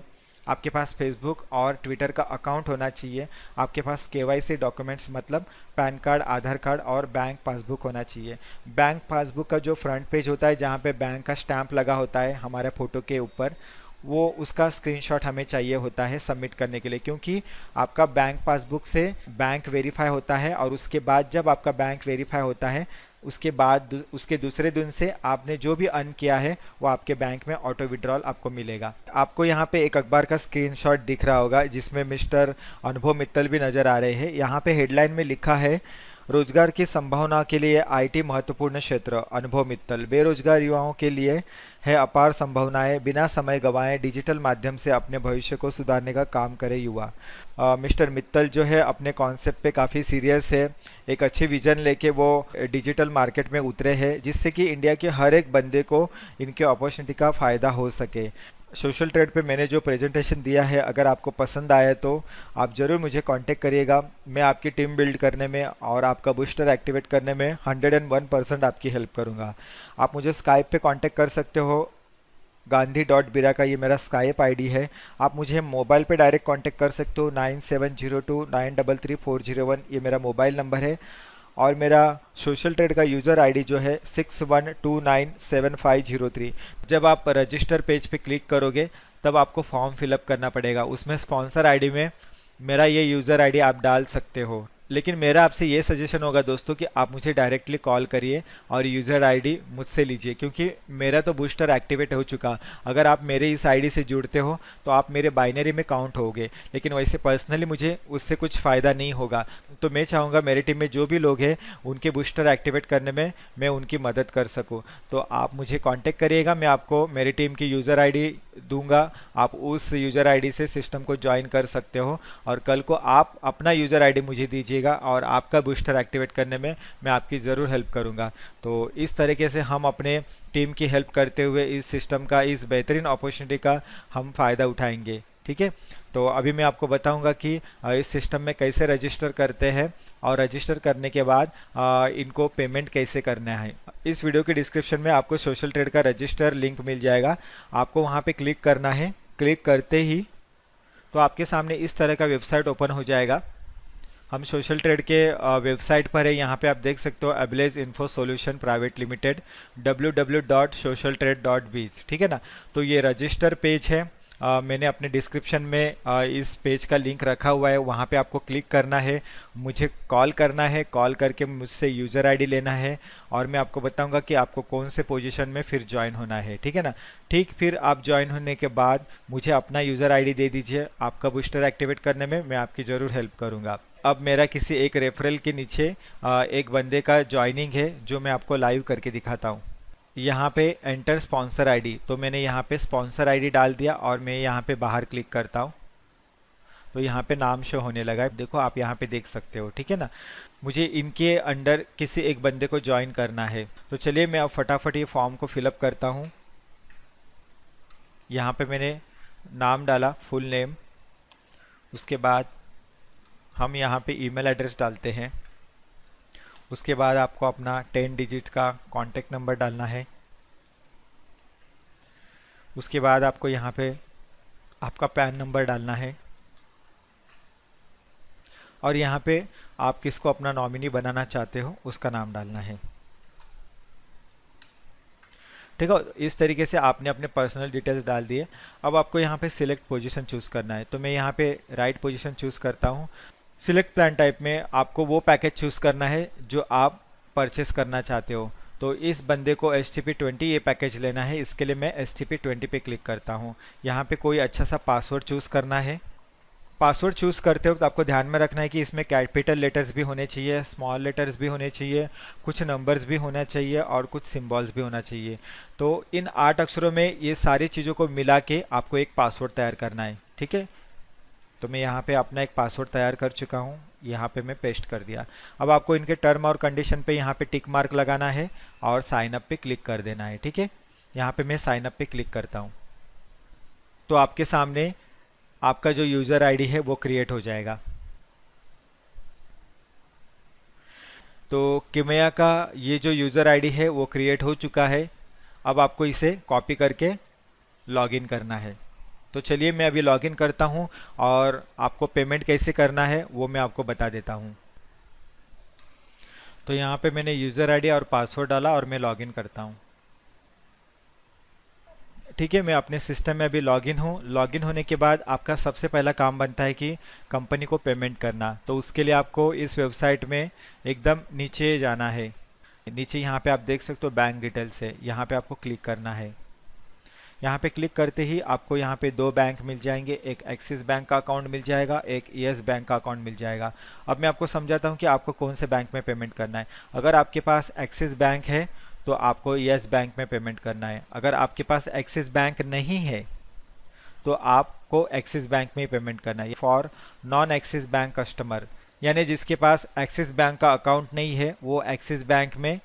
आपके पास फेसबुक और ट्विटर का अकाउंट होना चाहिए, आपके पास KYC डॉक्यूमेंट्स मतलब पैन कार्ड, आधार कार्ड और बैंक पासबुक होना चाहिए। बैंक पासबुक का जो फ्रंट पेज होता है जहाँ पे बैंक का स्टैंप लगा होता है हमारे फ़ोटो के ऊपर, वो उसका स्क्रीनशॉट हमें चाहिए होता है सबमिट करने के लिए, क्योंकि आपका बैंक पासबुक से बैंक वेरीफाई होता है और उसके बाद जब आपका बैंक वेरीफाई होता है उसके बाद उसके दूसरे दिन से आपने जो भी अर्न किया है वो आपके बैंक में ऑटो विड्रॉल आपको मिलेगा। आपको यहाँ पे एक अखबार का स्क्रीनशॉट दिख रहा होगा जिसमें मिस्टर अनुभव मित्तल भी नज़र आ रहे हैं। यहाँ पे हेडलाइन में लिखा है, रोजगार की संभावना के लिए IT महत्वपूर्ण क्षेत्र, अनुभव मित्तल। बेरोजगार युवाओं के लिए है अपार संभावनाएं, बिना समय गंवाए डिजिटल माध्यम से अपने भविष्य को सुधारने का काम करे युवा। मिस्टर मित्तल जो है अपने कॉन्सेप्ट पे काफ़ी सीरियस है, एक अच्छी विजन लेके वो डिजिटल मार्केट में उतरे हैं जिससे कि इंडिया के हर एक बंदे को इनके अपॉर्चुनिटी का फ़ायदा हो सके। सोशल ट्रेड पे मैंने जो प्रेजेंटेशन दिया है अगर आपको पसंद आया तो आप ज़रूर मुझे कांटेक्ट करिएगा। मैं आपकी टीम बिल्ड करने में और आपका बूस्टर एक्टिवेट करने में 101% आपकी हेल्प करूंगा। आप मुझे स्काइप पे कांटेक्ट कर सकते हो, गांधी.बिरा का ये मेरा स्काइप ID है। आप मुझे मोबाइल पे डायरेक्ट कांटेक्ट कर सकते हो, 9702933401 ये मेरा मोबाइल नंबर है। और मेरा सोशल ट्रेड का यूज़र ID जो है 61297503। जब आप रजिस्टर पेज पे क्लिक करोगे तब आपको फॉर्म फिलअप करना पड़ेगा, उसमें स्पॉन्सर ID में मेरा ये यूज़र ID आप डाल सकते हो। लेकिन मेरा आपसे ये सजेशन होगा दोस्तों कि आप मुझे डायरेक्टली कॉल करिए और यूज़र ID मुझसे लीजिए, क्योंकि मेरा तो बूस्टर एक्टिवेट हो चुका। अगर आप मेरे इस ID से जुड़ते हो तो आप मेरे बाइनरी में काउंट होगे, लेकिन वैसे पर्सनली मुझे उससे कुछ फ़ायदा नहीं होगा। तो मैं चाहूँगा मेरी टीम में जो भी लोग हैं उनके बूस्टर एक्टिवेट करने में मैं उनकी मदद कर सकूँ। तो आप मुझे कॉन्टेक्ट करिएगा, मैं आपको मेरी टीम की यूज़र ID दूंगा, आप उस यूज़र आईडी से सिस्टम को ज्वाइन कर सकते हो और कल को आप अपना यूज़र आईडी मुझे दीजिएगा और आपका बूस्टर एक्टिवेट करने में मैं आपकी ज़रूर हेल्प करूंगा। तो इस तरीके से हम अपने टीम की हेल्प करते हुए इस सिस्टम का, इस बेहतरीन अपॉर्चुनिटी का हम फ़ायदा उठाएंगे। ठीक है, तो अभी मैं आपको बताऊंगा कि इस सिस्टम में कैसे रजिस्टर करते हैं और रजिस्टर करने के बाद इनको पेमेंट कैसे करना है। इस वीडियो के डिस्क्रिप्शन में आपको सोशल ट्रेड का रजिस्टर लिंक मिल जाएगा, आपको वहां पे क्लिक करना है। क्लिक करते ही तो आपके सामने इस तरह का वेबसाइट ओपन हो जाएगा। हम सोशल ट्रेड के वेबसाइट पर है, यहाँ पे आप देख सकते हो ablaze info solution private limited www.socialtrade.biz। ठीक है ना, तो ये रजिस्टर पेज है। मैंने अपने डिस्क्रिप्शन में इस पेज का लिंक रखा हुआ है, वहाँ पे आपको क्लिक करना है, मुझे कॉल करना है, कॉल करके मुझसे यूज़र आईडी लेना है और मैं आपको बताऊंगा कि आपको कौन से पोजीशन में फिर ज्वाइन होना है। ठीक है ना, ठीक, फिर आप ज्वाइन होने के बाद मुझे अपना यूज़र आईडी दे दीजिए, आपका बूस्टर एक्टिवेट करने में मैं आपकी ज़रूर हेल्प करूँगा। अब मेरा किसी एक रेफरल के नीचे एक बंदे का ज्वाइनिंग है जो मैं आपको लाइव करके दिखाता हूँ। यहाँ पे एंटर स्पॉन्सर आईडी, तो मैंने यहाँ पे स्पॉन्सर आईडी डाल दिया और मैं यहाँ पे बाहर क्लिक करता हूँ तो यहाँ पे नाम शो होने लगा है, देखो आप यहाँ पे देख सकते हो। ठीक है ना, मुझे इनके अंडर किसी एक बंदे को ज्वाइन करना है, तो चलिए मैं अब फटाफट ये फॉर्म को फिलअप करता हूँ। यहाँ पे मैंने नाम डाला, फुल नेम, उसके बाद हम यहाँ पे ईमेल एड्रेस डालते हैं, उसके बाद आपको अपना 10 डिजिट का कॉन्टेक्ट नंबर डालना है, उसके बाद आपको यहाँ पे आपका पैन नंबर डालना है और यहाँ पे आप किसको अपना नॉमिनी बनाना चाहते हो उसका नाम डालना है। ठीक है, इस तरीके से आपने अपने पर्सनल डिटेल्स डाल दिए। अब आपको यहाँ पे सिलेक्ट पोजीशन चूज़ करना है, तो मैं यहाँ पे राइट पोजीशन चूज़ करता हूँ। सिलेक्ट प्लान टाइप में आपको वो पैकेज चूज़ करना है जो आप परचेस करना चाहते हो। तो इस बंदे को STP20 ये पैकेज लेना है, इसके लिए मैं STP20 पे क्लिक करता हूँ। यहाँ पे कोई अच्छा सा पासवर्ड चूज़ करना है। पासवर्ड चूज़ करते वक्त आपको ध्यान में रखना है कि इसमें कैपिटल लेटर्स भी होने चाहिए, स्मॉल लेटर्स भी होने चाहिए, कुछ नंबर्स भी होना चाहिए और कुछ सिंबल्स भी होना चाहिए। तो इन 8 अक्षरों में ये सारी चीज़ों को मिला के आपको एक पासवर्ड तैयार करना है। ठीक है, तो मैं यहाँ पे अपना एक पासवर्ड तैयार कर चुका हूँ, यहाँ पे मैं पेस्ट कर दिया। अब आपको इनके टर्म और कंडीशन पे यहाँ पे टिक मार्क लगाना है और साइन अप पे क्लिक कर देना है। ठीक है, यहाँ पे मैं साइन अप पे क्लिक करता हूँ तो आपके सामने आपका जो यूज़र आईडी है वो क्रिएट हो जाएगा। तो किमया का ये जो यूज़र आईडी है वो क्रिएट हो चुका है। अब आपको इसे कॉपी करके लॉगिन करना है। तो चलिए मैं अभी लॉगिन करता हूं और आपको पेमेंट कैसे करना है वो मैं आपको बता देता हूं। तो यहाँ पे मैंने यूज़र आईडी और पासवर्ड डाला और मैं लॉगिन करता हूं। ठीक है, मैं अपने सिस्टम में अभी लॉगिन हूँ। लॉगिन होने के बाद आपका सबसे पहला काम बनता है कि कंपनी को पेमेंट करना। तो उसके लिए आपको इस वेबसाइट में एकदम नीचे जाना है। नीचे यहाँ पे आप देख सकते हो बैंक डिटेल्स है, यहाँ पे आपको क्लिक करना है। यहाँ पे क्लिक करते ही आपको यहाँ पे 2 बैंक मिल जाएंगे, एक एक्सिस बैंक का अकाउंट मिल जाएगा, एक येस बैंक का अकाउंट मिल जाएगा। अब मैं आपको समझाता हूँ कि आपको कौन से बैंक में पेमेंट करना है। अगर आपके पास एक्सिस बैंक है तो आपको येस बैंक में पेमेंट करना है। अगर आपके पास एक्सिस बैंक नहीं है तो आपको एक्सिस बैंक में ही पेमेंट करना है। For non axis bank customer, यानी जिसके पास एक्सिस बैंक का अकाउंट नहीं है वो एक्सिस बैंक में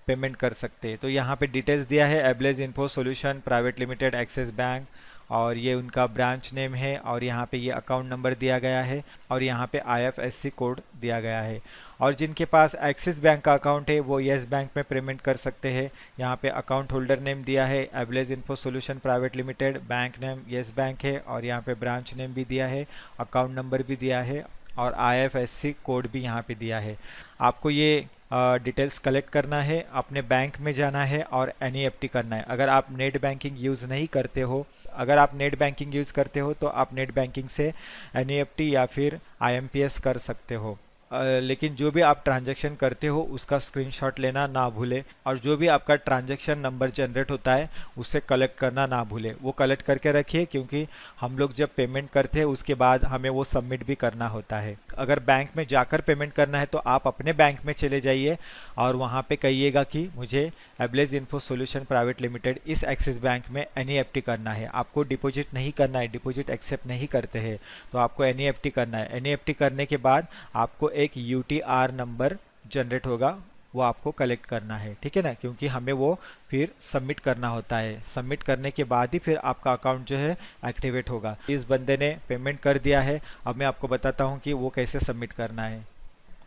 पेमेंट कर सकते हैं। तो यहाँ पे डिटेल्स दिया है, ablaze info solution private limited Axis bank, और ये उनका ब्रांच नेम है और यहाँ पे ये अकाउंट नंबर दिया गया है और यहाँ पे IFSC कोड दिया गया है। और जिनके पास एक्सिस बैंक का अकाउंट है वो येस बैंक में पेमेंट कर सकते हैं। यहाँ पे अकाउंट होल्डर नेम दिया है ablaze info solution private limited, bank name Yes bank है और यहाँ पे ब्रांच नेम भी दिया है, अकाउंट नंबर भी दिया है और IFSC कोड भी यहाँ पे दिया है। आपको ये डिटेल्स कलेक्ट करना है, अपने बैंक में जाना है और NEFT करना है। अगर आप नेट बैंकिंग यूज़ नहीं करते हो, अगर आप नेट बैंकिंग यूज़ करते हो तो आप नेट बैंकिंग से NEFT या फिर IMPS कर सकते हो। लेकिन जो भी आप ट्रांजैक्शन करते हो उसका स्क्रीनशॉट लेना ना भूले, और जो भी आपका ट्रांजैक्शन नंबर जनरेट होता है उससे कलेक्ट करना ना भूले। वो कलेक्ट करके रखिए, क्योंकि हम लोग जब पेमेंट करते हैं उसके बाद हमें वो सबमिट भी करना होता है। अगर बैंक में जाकर पेमेंट करना है तो आप अपने बैंक में चले जाइए और वहाँ पे कहिएगा कि मुझे एबलेज इन्फो सॉल्यूशन प्राइवेट लिमिटेड इस एक्सिस बैंक में एनईएफटी करना है। आपको डिपॉजिट नहीं करना है, डिपॉजिट एक्सेप्ट नहीं करते हैं, तो आपको एनईएफटी करना है। एनईएफटी करने के बाद आपको एक यूटीआर नंबर जनरेट होगा, वो आपको कलेक्ट करना है, ठीक है ना, क्योंकि हमें वो फिर सबमिट करना होता है। सबमिट करने के बाद ही फिर आपका अकाउंट जो है एक्टिवेट होगा। इस बंदे ने पेमेंट कर दिया है, अब मैं आपको बताता हूँ कि वो कैसे सबमिट करना है।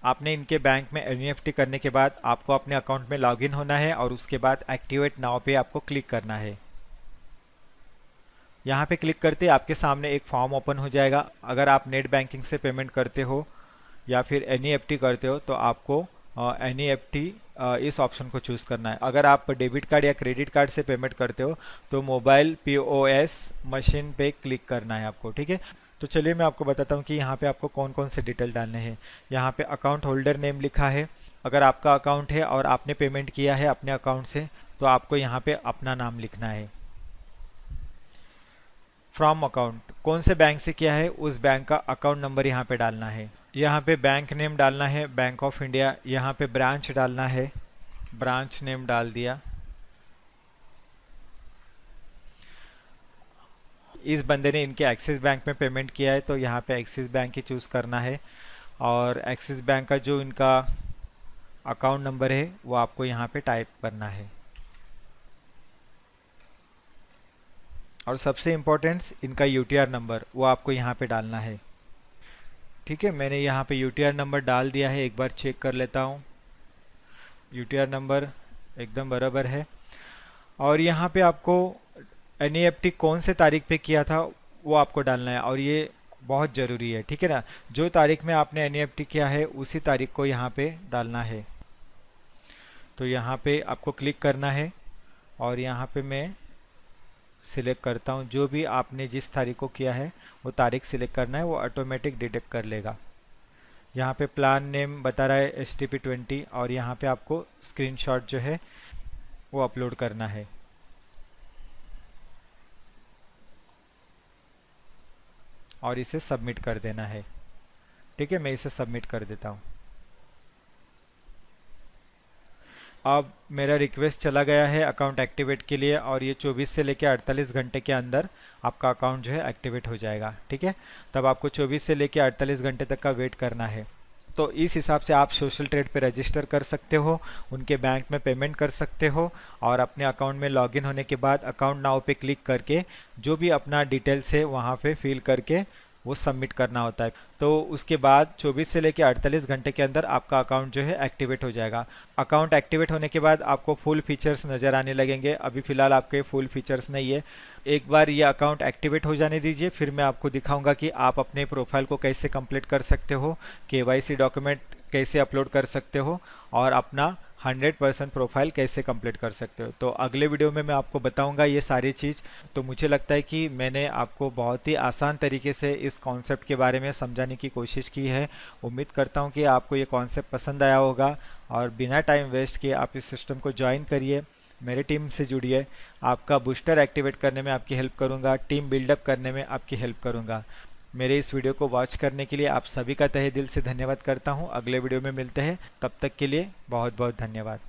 आपने इनके बैंक में एनईएफटी करने के बाद आपको अपने अकाउंट में लॉगिन होना है और उसके बाद एक्टिवेट नाउ पे आपको क्लिक करना है। यहाँ पे क्लिक करते आपके सामने एक फॉर्म ओपन हो जाएगा। अगर आप नेट बैंकिंग से पेमेंट करते हो या फिर एनईएफटी करते हो तो आपको एनईएफटी इस ऑप्शन को चूज़ करना है। अगर आप डेबिट कार्ड या क्रेडिट कार्ड से पेमेंट करते हो तो मोबाइल पीओएस मशीन पे क्लिक करना है आपको, ठीक है। तो चलिए मैं आपको बताता हूँ कि यहाँ पे आपको कौन कौन से डिटेल डालने हैं। यहाँ पे अकाउंट होल्डर नेम लिखा है। अगर आपका अकाउंट है और आपने पेमेंट किया है अपने अकाउंट से तो आपको यहाँ पे अपना नाम लिखना है। फ्रॉम अकाउंट, कौन से बैंक से किया है उस बैंक का अकाउंट नंबर यहाँ पे डालना है। यहाँ पे बैंक नेम डालना है, बैंक ऑफ इंडिया। यहाँ पे ब्रांच डालना है, ब्रांच नेम डाल दिया। इस बंदे ने इनके एक्सिस बैंक में पेमेंट किया है तो यहाँ पे एक्सिस बैंक ही चूज़ करना है, और एक्सिस बैंक का जो इनका अकाउंट नंबर है वो आपको यहाँ पे टाइप करना है। और सबसे इम्पोर्टेंट इनका यूटीआर नंबर वो आपको यहाँ पे डालना है, ठीक है। मैंने यहाँ पे यूटीआर नंबर डाल दिया है, एक बार चेक कर लेता हूँ। यूटीआर नंबर एकदम बराबर है। और यहाँ पे आपको एनईएफटी कौन से तारीख पे किया था वो आपको डालना है, और ये बहुत ज़रूरी है, ठीक है ना। जो तारीख में आपने एनईएफटी किया है उसी तारीख को यहाँ पे डालना है। तो यहाँ पे आपको क्लिक करना है और यहाँ पे मैं सिलेक्ट करता हूँ। जो भी आपने जिस तारीख को किया है वो तारीख सिलेक्ट करना है, वो ऑटोमेटिक डिटेक्ट कर लेगा। यहाँ पे प्लान नेम बता रहा है STP20, और यहाँ पे आपको स्क्रीनशॉट जो है वो अपलोड करना है। और इसे सबमिट कर देना है, ठीक है। मैं इसे सबमिट कर देता हूँ। अब मेरा रिक्वेस्ट चला गया है अकाउंट एक्टिवेट के लिए, और ये 24 से लेकर 48 घंटे के अंदर आपका अकाउंट जो है एक्टिवेट हो जाएगा, ठीक है। तब आपको 24 से लेकर 48 घंटे तक का वेट करना है। तो इस हिसाब से आप सोशल ट्रेड पे रजिस्टर कर सकते हो, उनके बैंक में पेमेंट कर सकते हो, और अपने अकाउंट में लॉगिन होने के बाद अकाउंट नाउ पे क्लिक करके जो भी अपना डिटेल्स है वहाँ पे फिल करके वो सबमिट करना होता है। तो उसके बाद 24 से लेकर 48 घंटे के अंदर आपका अकाउंट जो है एक्टिवेट हो जाएगा। अकाउंट एक्टिवेट होने के बाद आपको फुल फीचर्स नज़र आने लगेंगे। अभी फ़िलहाल आपके फुल फीचर्स नहीं है। एक बार ये अकाउंट एक्टिवेट हो जाने दीजिए, फिर मैं आपको दिखाऊंगा कि आप अपने प्रोफाइल को कैसे कंप्लीट कर सकते हो, केवाईसी डॉक्यूमेंट कैसे अपलोड कर सकते हो, और अपना 100% प्रोफाइल कैसे कंप्लीट कर सकते हो। तो अगले वीडियो में मैं आपको बताऊंगा ये सारी चीज़। तो मुझे लगता है कि मैंने आपको बहुत ही आसान तरीके से इस कॉन्सेप्ट के बारे में समझाने की कोशिश की है। उम्मीद करता हूं कि आपको ये कॉन्सेप्ट पसंद आया होगा, और बिना टाइम वेस्ट किए आप इस सिस्टम को ज्वाइन करिए, मेरे टीम से जुड़िए। आपका बूस्टर एक्टिवेट करने में आपकी हेल्प करूँगा, टीम बिल्डअप करने में आपकी हेल्प करूँगा। मेरे इस वीडियो को वॉच करने के लिए आप सभी का तहे दिल से धन्यवाद करता हूं। अगले वीडियो में मिलते हैं, तब तक के लिए बहुत बहुत धन्यवाद।